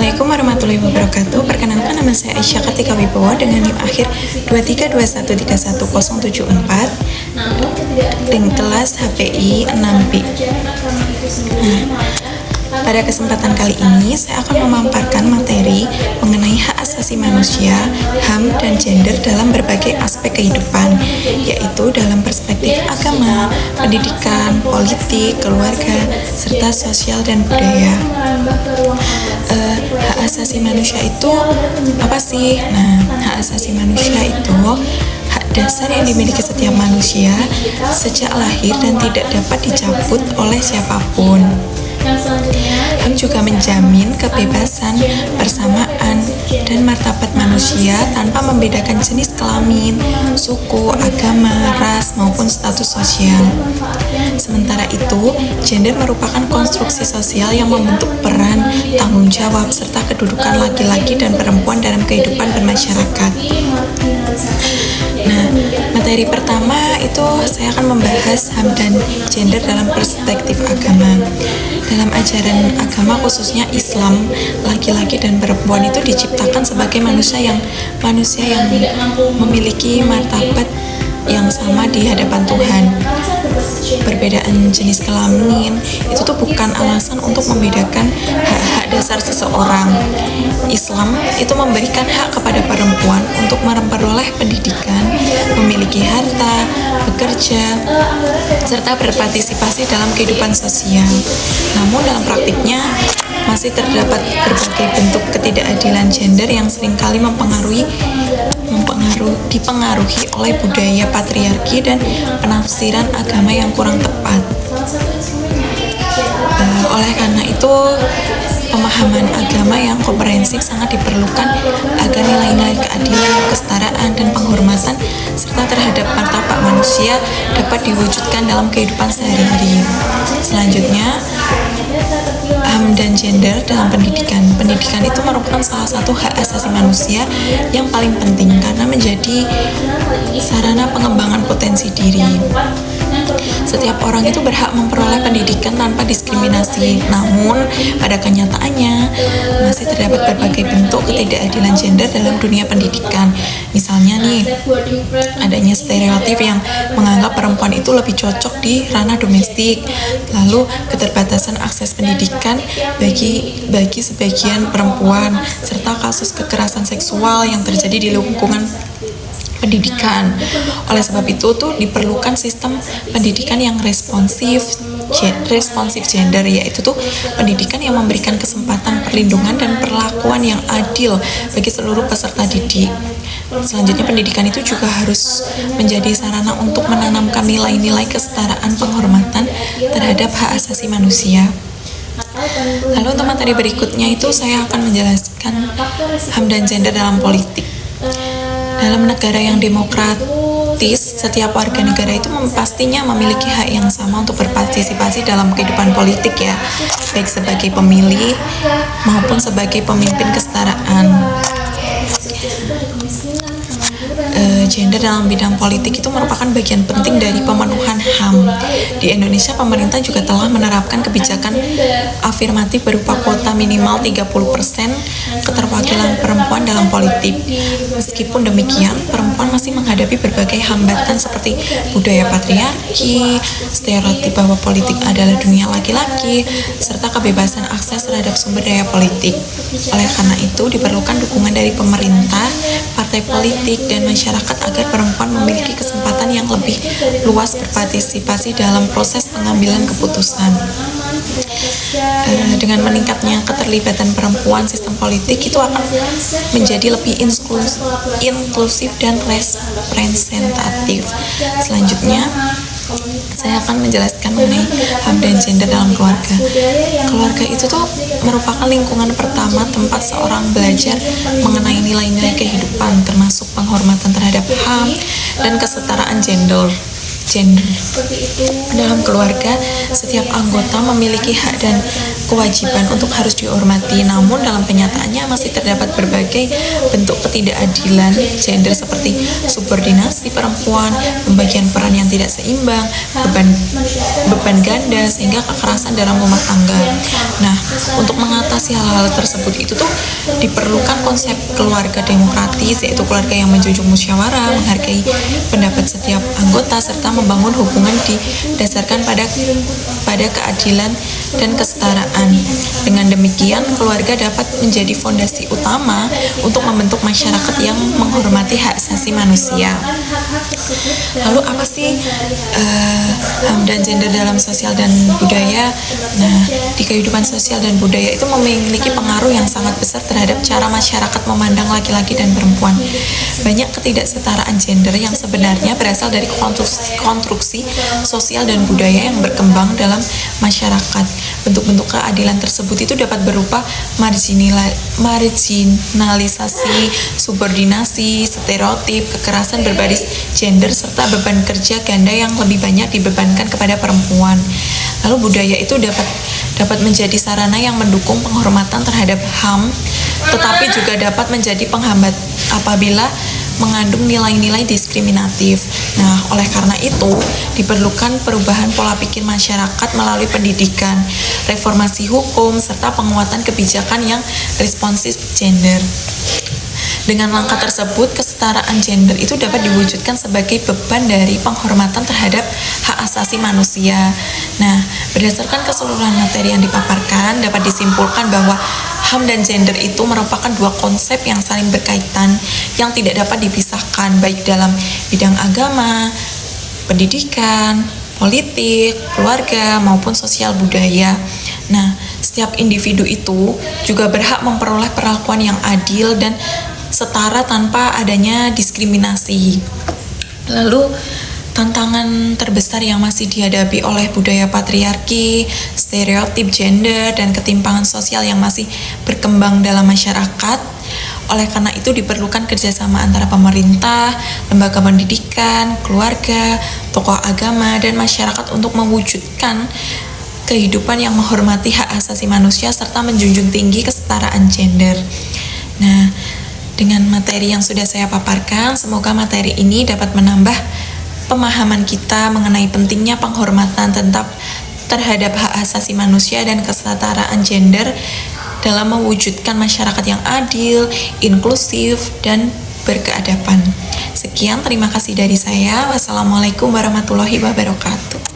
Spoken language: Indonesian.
Assalamualaikum warahmatullahi wabarakatuh. Perkenalkan, nama saya Aisyah Kartika Wibowo dengan NIM akhir 232131074 dan kelas HPI 6B. Pada kesempatan kali ini saya akan memaparkan materi mengenai hak asasi manusia, HAM, dan gender dalam berbagai aspek kehidupan, yaitu dalam perspektif agama, pendidikan, politik, keluarga, serta sosial dan budaya. Hak asasi manusia itu apa sih? Nah, hak asasi manusia itu hak dasar yang dimiliki setiap manusia sejak lahir dan tidak dapat dicabut oleh siapapun. HAM juga menjamin kebebasan, persamaan, dan martabat manusia tanpa membedakan jenis kelamin, suku, agama, ras, maupun status sosial. Sementara itu, gender merupakan konstruksi sosial yang membentuk peran, tanggung jawab, serta kedudukan laki-laki dan perempuan dalam kehidupan bermasyarakat. Nah, materi pertama itu saya akan membahas HAM dan gender dalam perspektif agama. Dalam ajaran agama khususnya Islam, laki-laki dan perempuan itu diciptakan sebagai manusia yang memiliki martabat yang sama di hadapan Tuhan. Perbedaan jenis kelamin itu tuh bukan alasan untuk membedakan hak-hak dasar seseorang. Islam itu memberikan hak kepada perempuan untuk memperoleh pendidikan, memiliki harta, bekerja, serta berpartisipasi dalam kehidupan sosial. Namun dalam praktiknya masih terdapat berbagai bentuk ketidakadilan gender yang seringkali dipengaruhi oleh budaya patriarki dan penafsiran agama yang kurang tepat. Oleh karena itu, pemahaman agama yang komprehensif sangat diperlukan agar nilai-nilai keadilan, kesetaraan, dan penghormatan serta terhadap martabat manusia dapat diwujudkan dalam kehidupan sehari-hari. Selanjutnya, HAM dan gender dalam pendidikan. Pendidikan itu merupakan salah satu hak asasi manusia yang paling penting karena menjadi sarana pengembangan potensi diri. Setiap orang itu berhak memperoleh pendidikan tanpa diskriminasi. Namun, pada kenyataannya masih terdapat berbagai bentuk ketidakadilan gender dalam dunia pendidikan. Misalnya nih, adanya stereotip yang menganggap perempuan itu lebih cocok di ranah domestik. Lalu, keterbatasan akses pendidikan bagi sebagian perempuan, serta kasus kekerasan seksual yang terjadi di lingkungan pendidikan. Oleh sebab itu tuh diperlukan sistem pendidikan yang responsif gender, yaitu tuh pendidikan yang memberikan kesempatan, perlindungan, dan perlakuan yang adil bagi seluruh peserta didik. Selanjutnya, pendidikan itu juga harus menjadi sarana untuk menanamkan nilai-nilai kesetaraan, penghormatan terhadap hak asasi manusia. Lalu untuk materi berikutnya itu saya akan menjelaskan HAM dan gender dalam politik. Dalam negara yang demokratis, setiap warga negara itu pastinya memiliki hak yang sama untuk berpartisipasi dalam kehidupan politik ya, baik sebagai pemilih maupun sebagai pemimpin kesetaraan. Gender dalam bidang politik itu merupakan bagian penting dari pemenuhan HAM. Di Indonesia, pemerintah juga telah menerapkan kebijakan afirmatif berupa kuota minimal 30% keterwakilan perempuan dalam politik. Meskipun demikian, perempuan masih menghadapi berbagai hambatan seperti budaya patriarki, stereotip bahwa politik adalah dunia laki-laki, serta kebebasan akses terhadap sumber daya politik. Oleh karena itu, diperlukan dukungan dari pemerintah, partai politik, dan masyarakat agar perempuan memiliki kesempatan yang lebih luas berpartisipasi dalam proses pengambilan keputusan. Dengan meningkatnya keterlibatan perempuan, sistem politik itu akan menjadi lebih inklusif dan representatif. Selanjutnya, saya akan menjelaskan mengenai HAM dan gender dalam keluarga. Keluarga itu tuh merupakan lingkungan pertama tempat seorang belajar mengenai nilai-nilai kehidupan, termasuk penghormatan terhadap HAM dan kesetaraan gender. gender. Dalam keluarga, setiap anggota memiliki hak dan kewajiban untuk harus dihormati, namun dalam kenyataannya masih terdapat berbagai bentuk ketidakadilan gender seperti subordinasi perempuan, pembagian peran yang tidak seimbang, beban ganda, sehingga kekerasan dalam rumah tangga. Nah, untuk mengatasi hal-hal tersebut itu tuh diperlukan konsep keluarga demokratis, yaitu keluarga yang menjunjung musyawarah, menghargai pendapat setiap anggota, serta membangun hubungan didasarkan pada keadilan dan kesetaraan. Dengan demikian, keluarga dapat menjadi fondasi utama untuk membentuk masyarakat yang menghormati hak asasi manusia. Lalu apa sih HAM dan gender dalam sosial dan budaya? Nah, di kehidupan sosial dan budaya itu memiliki pengaruh yang sangat besar terhadap cara masyarakat memandang laki-laki dan perempuan. Banyak ketidaksetaraan gender yang sebenarnya berasal dari konstruksi sosial dan budaya yang berkembang dalam masyarakat. Bentuk-bentuk keadilan tersebut itu dapat berupa marginalisasi, subordinasi, stereotip, kekerasan berbasis gender, serta beban kerja ganda yang lebih banyak dibebankan kepada perempuan. Lalu budaya itu dapat menjadi sarana yang mendukung penghormatan terhadap HAM, tetapi juga dapat menjadi penghambat apabila mengandung nilai-nilai diskriminatif. Nah, oleh karena itu, diperlukan perubahan pola pikir masyarakat melalui pendidikan, reformasi hukum, serta penguatan kebijakan yang responsif gender. Dengan langkah tersebut, kesetaraan gender itu dapat diwujudkan sebagai beban dari penghormatan terhadap hak asasi manusia. Nah, berdasarkan keseluruhan materi yang dipaparkan, dapat disimpulkan bahwa HAM dan gender itu merupakan dua konsep yang saling berkaitan, yang tidak dapat dipisahkan, baik dalam bidang agama, pendidikan, politik, keluarga, maupun sosial budaya. Nah, setiap individu itu juga berhak memperoleh perlakuan yang adil dan setara tanpa adanya diskriminasi. Lalu, tantangan terbesar yang masih dihadapi oleh budaya patriarki, stereotip gender, dan ketimpangan sosial yang masih berkembang dalam masyarakat. Oleh karena itu diperlukan kerjasama antara pemerintah, lembaga pendidikan, keluarga, tokoh agama, dan masyarakat untuk mewujudkan kehidupan yang menghormati hak asasi manusia serta menjunjung tinggi kesetaraan gender. Nah, dengan materi yang sudah saya paparkan, semoga materi ini dapat menambah pemahaman kita mengenai pentingnya penghormatan terhadap hak asasi manusia dan kesetaraan gender dalam mewujudkan masyarakat yang adil, inklusif, dan berkeadaban. Sekian, terima kasih dari saya. Wassalamualaikum warahmatullahi wabarakatuh.